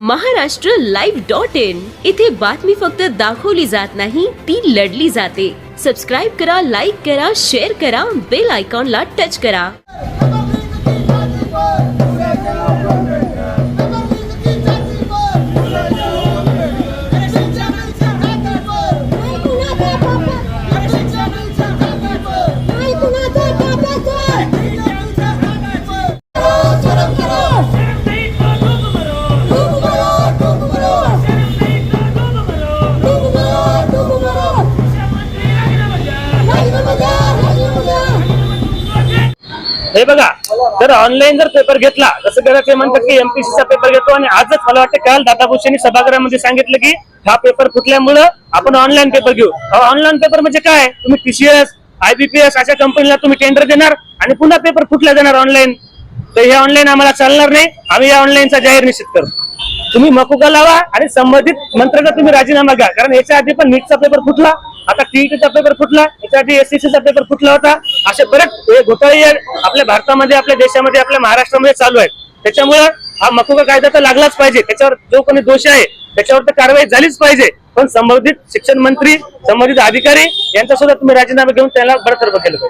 महाराष्ट्रलाइव्ह.in इथे बातमी फक्त दाखवली जात नाही, ती लढली जाते। सबस्क्राइब करा, लाईक करा, शेअर करा, बेल आयकॉनला टच करा। हे बघा, जर ऑनलाईन जर पेपर घेतला, जसं ते म्हणतात की एमपीसीचा पेपर घेतो आणि आजच मला वाटतं काल दादा भुसेंनी सभागृहामध्ये सांगितलं की हा पेपर फुटल्यामुळे आपण ऑनलाईन पेपर घेऊ। ऑनलाईन पेपर म्हणजे काय? तुम्ही टीसीएस, आयबीपीएस अशा कंपनीला तुम्ही टेंडर देणार आणि पुन्हा पेपर फुटला जाणार ऑनलाईन। तर हे ऑनलाईन आम्हाला चालणार नाही, आम्ही या ऑनलाईनचा जाहीर निषेध करतो। तुम्ही मकुका लावा आणि संबंधित मंत्र्याचा तुम्ही राजीनामा घ्या, कारण याच्या आधी पण नीटचा पेपर फुटला, आता टीईटीचा पेपर फुटला, याच्या आधी एससीसीचा पेपर फुटला होता। असे बरेच घोटाळे आपल्या भारतामध्ये, आपल्या देशामध्ये, आपल्या महाराष्ट्रामध्ये चालू आहेत। त्याच्यामुळे हा मकुका कायदा तर लागलाच पाहिजे, त्याच्यावर जो कोणी दोष आहे त्याच्यावर तर कारवाई झालीच पाहिजे। पण संबंधित शिक्षण मंत्री, संबंधित अधिकारी यांचा सुद्धा तुम्ही राजीनामा घेऊन त्याला बडतर्फ केलं पाहिजे।